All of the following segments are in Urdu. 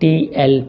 TLP।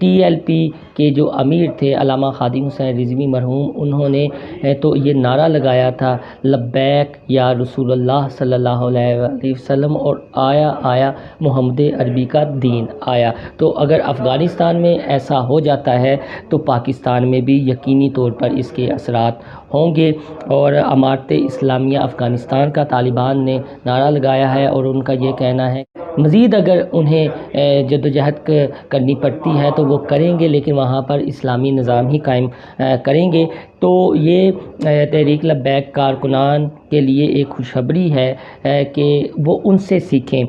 TLP کہ جو امیر تھے علامہ خادم حسین رضوی مرحوم، انہوں نے تو یہ نعرہ لگایا تھا لبیک یا رسول اللہ صلی اللہ علیہ وآلہ وسلم، اور آیا آیا محمد عربی کا دین آیا۔ تو اگر افغانستان میں ایسا ہو جاتا ہے تو پاکستان میں بھی یقینی طور پر اس کے اثرات ہوں گے۔ اور امارت اسلامیہ افغانستان کا طالبان نے نعرہ لگایا ہے، اور ان کا یہ کہنا ہے مزید اگر انہیں جدوجہد کرنی پڑتی ہے تو وہ کریں گے، لیکن وہاں پر اسلامی نظام ہی قائم کریں گے۔ تو یہ تحریک لبیک کارکنان کے لیے ایک خوشخبری ہے کہ وہ ان سے سیکھیں۔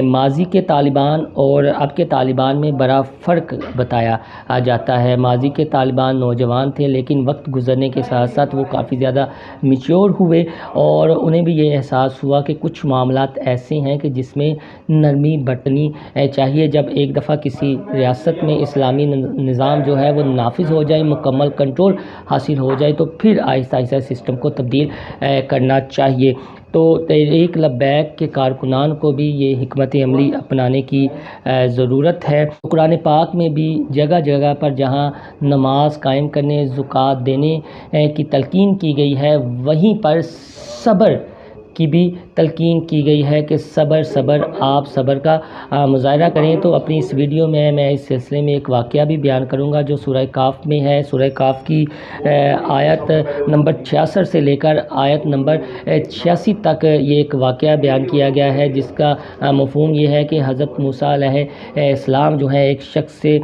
ماضی کے طالبان اور اب کے طالبان میں بڑا فرق بتایا جاتا ہے۔ ماضی کے طالبان نوجوان تھے، لیکن وقت گزرنے کے ساتھ ساتھ وہ کافی زیادہ میچور ہوئے، اور انہیں بھی یہ احساس ہوا کہ کچھ معاملات ایسے ہیں کہ جس میں نرمی برتنی چاہیے۔ جب ایک دفعہ کسی ریاست میں اسلامی نظام جو ہے وہ نافذ ہو جائے، مکمل کنٹرول حاصل ہو جائے، تو پھر آہستہ آہستہ سسٹم کو تبدیل کرنا چاہیے۔ تو تحریک لبیک کے کارکنان کو بھی یہ حکمت عملی اپنانے کی ضرورت ہے۔ قرآن پاک میں بھی جگہ جگہ پر جہاں نماز قائم کرنے، زکوٰۃ دینے کی تلقین کی گئی ہے، وہیں پر صبر کی بھی تلقین کی گئی ہے کہ صبر آپ صبر کا مظاہرہ کریں۔ تو اپنی اس ویڈیو میں اس سلسلے میں ایک واقعہ بھی بیان کروں گا جو سورہ کاف میں ہے۔ سورہ کاف کی آیت نمبر 66 سے لے کر آیت نمبر 86 تک یہ ایک واقعہ بیان کیا گیا ہے، جس کا مفہوم یہ ہے کہ حضرت موسیٰ علیہ السلام جو ہے ایک شخص سے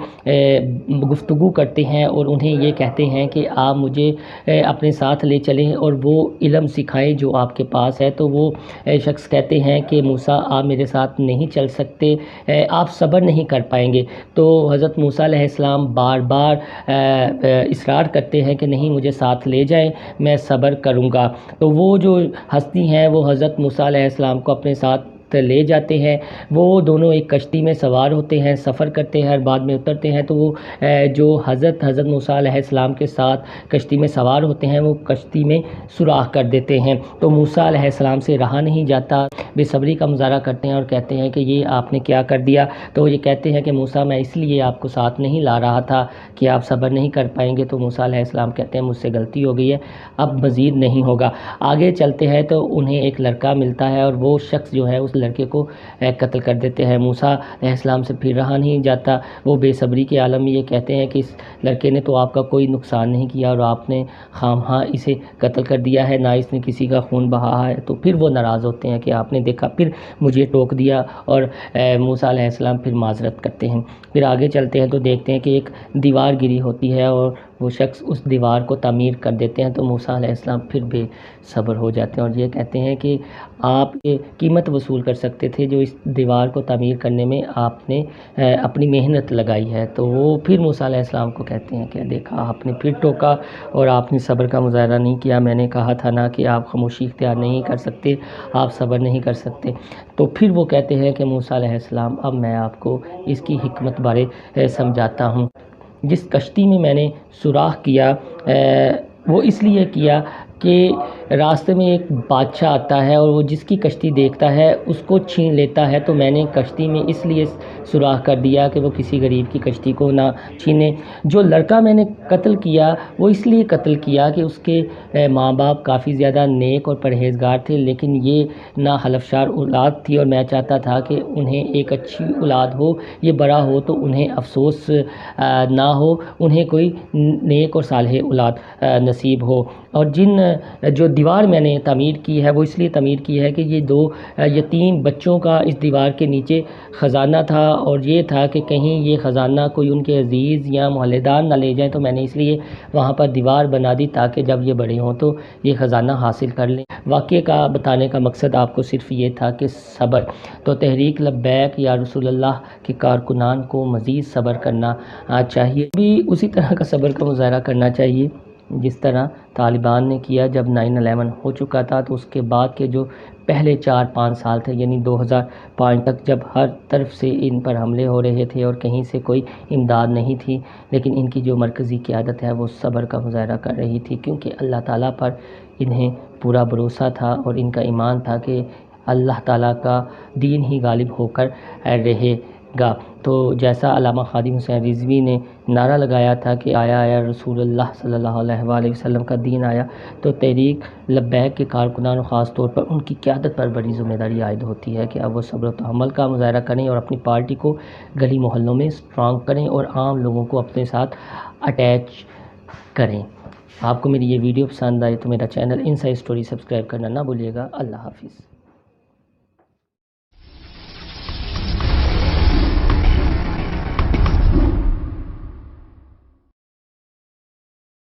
گفتگو کرتے ہیں اور انہیں یہ کہتے ہیں کہ آپ مجھے اپنے ساتھ لے چلیں اور وہ علم سکھائیں جو آپ کے پاس ہے۔ تو وہ شخص کہتے ہیں کہ موسیٰ آپ میرے ساتھ نہیں چل سکتے، آپ صبر نہیں کر پائیں گے۔ تو حضرت موسیٰ علیہ السلام بار بار اصرار کرتے ہیں کہ نہیں، مجھے ساتھ لے جائیں، میں صبر کروں گا۔ تو وہ جو ہستی ہیں وہ حضرت موسیٰ علیہ السلام کو اپنے ساتھ لے جاتے ہیں۔ وہ دونوں ایک کشتی میں سوار ہوتے ہیں، سفر کرتے ہیں، اور بعد میں اترتے ہیں تو وہ جو حضرت موسیٰ علیہ السلام کے ساتھ کشتی میں سوار ہوتے ہیں وہ کشتی میں سوراخ کر دیتے ہیں۔ تو موسیٰ علیہ السلام سے رہا نہیں جاتا، بے صبری کا مظاہرہ کرتے ہیں اور کہتے ہیں کہ یہ آپ نے کیا کر دیا۔ تو یہ کہتے ہیں کہ موسیٰ میں اس لیے آپ کو ساتھ نہیں لا رہا تھا کہ آپ صبر نہیں کر پائیں گے۔ تو موسیٰ علیہ السلام کہتے ہیں مجھ سے غلطی ہو گئی ہے، اب مزید نہیں ہوگا۔ آگے چلتے ہیں تو انہیں ایک لڑکا ملتا ہے اور وہ شخص جو ہے اس لڑکے کو قتل کر دیتے ہیں۔ موسیٰ علیہ السلام سے پھر رہا نہیں جاتا، وہ بے صبری کے عالم میں یہ کہتے ہیں کہ اس لڑکے نے تو آپ کا کوئی نقصان نہیں کیا اور آپ نے خواہاں اسے قتل کر دیا ہے، نہ اس نے کسی کا خون بہایا ہے۔ تو پھر وہ ناراض ہوتے ہیں کہ آپ نے دیکھا پھر مجھے ٹوک دیا، اور موسیٰ علیہ السلام پھر معذرت کرتے ہیں۔ پھر آگے چلتے ہیں تو دیکھتے ہیں کہ ایک دیوار گری ہوتی ہے اور وہ شخص اس دیوار کو تعمیر کر دیتے ہیں۔ تو موسیٰ علیہ السلام پھر بے صبر ہو جاتے ہیں اور یہ کہتے ہیں کہ آپ یہ قیمت وصول کر سکتے تھے جو اس دیوار کو تعمیر کرنے میں آپ نے اپنی محنت لگائی ہے۔ تو وہ پھر موسیٰ علیہ السلام کو کہتے ہیں کہ دیکھا آپ نے پھر ٹوکا اور آپ نے صبر کا مظاہرہ نہیں کیا، میں نے کہا تھا نا کہ آپ خاموشی اختیار نہیں کر سکتے، آپ صبر نہیں کر سکتے۔ تو پھر وہ کہتے ہیں کہ موسیٰ علیہ السلام اب میں آپ کو اس کی حکمت بارے سمجھاتا ہوں۔ جس کشتی میں میں نے سوراخ کیا وہ اس لیے کیا کہ راستے میں ایک بادشاہ آتا ہے اور وہ جس کی کشتی دیکھتا ہے اس کو چھین لیتا ہے، تو میں نے کشتی میں اس لیے سوراخ کر دیا کہ وہ کسی غریب کی کشتی کو نہ چھینے۔ جو لڑکا میں نے قتل کیا وہ اس لیے قتل کیا کہ اس کے ماں باپ کافی زیادہ نیک اور پرہیزگار تھے، لیکن یہ ناحلفشار اولاد تھی اور میں چاہتا تھا کہ انہیں ایک اچھی اولاد ہو، یہ بڑا ہو تو انہیں افسوس نہ ہو، انہیں کوئی نیک اور صالح اولاد نصیب ہو۔ اور جو دیوار میں نے تعمیر کی ہے وہ اس لیے تعمیر کی ہے کہ یہ 2 یتیم بچوں کا اس دیوار کے نیچے خزانہ تھا، اور یہ تھا کہ کہیں یہ خزانہ کوئی ان کے عزیز یا محلدار نہ لے جائیں، تو میں نے اس لیے وہاں پر دیوار بنا دی تاکہ جب یہ بڑے ہوں تو یہ خزانہ حاصل کر لیں۔ واقعے کا بتانے کا مقصد آپ کو صرف یہ تھا کہ صبر۔ تو تحریک لبیک یا رسول اللہ کے کارکنان کو مزید صبر کرنا چاہیے، بھی اسی طرح کا صبر کا مظاہرہ کرنا چاہیے جس طرح طالبان نے کیا جب 9/11 ہو چکا تھا۔ تو اس کے بعد کے جو پہلے 4-5 سال تھے، یعنی 2005 تک، جب ہر طرف سے ان پر حملے ہو رہے تھے اور کہیں سے کوئی امداد نہیں تھی، لیکن ان کی جو مرکزی قیادت ہے وہ صبر کا مظاہرہ کر رہی تھی، کیونکہ اللہ تعالیٰ پر انہیں پورا بھروسہ تھا اور ان کا ایمان تھا کہ اللہ تعالیٰ کا دین ہی غالب ہو کر رہے گا۔ تو جیسا علامہ خادم حسین رضوی نے نعرہ لگایا تھا کہ آیا آیا رسول اللہ صلی اللہ علیہ وآلہ وسلم کا دین آیا، تو تحریک لبیک کے کارکنان اور خاص طور پر ان کی قیادت پر بڑی ذمہ داری عائد ہوتی ہے کہ اب وہ صبر و تحمل کا مظاہرہ کریں اور اپنی پارٹی کو گلی محلوں میں اسٹرانگ کریں اور عام لوگوں کو اپنے ساتھ اٹیچ کریں۔ آپ کو میری یہ ویڈیو پسند آئے تو میرا چینل انسائیڈ اسٹوری سبسکرائب کرنا نہ بھولیے گا۔ اللہ حافظ۔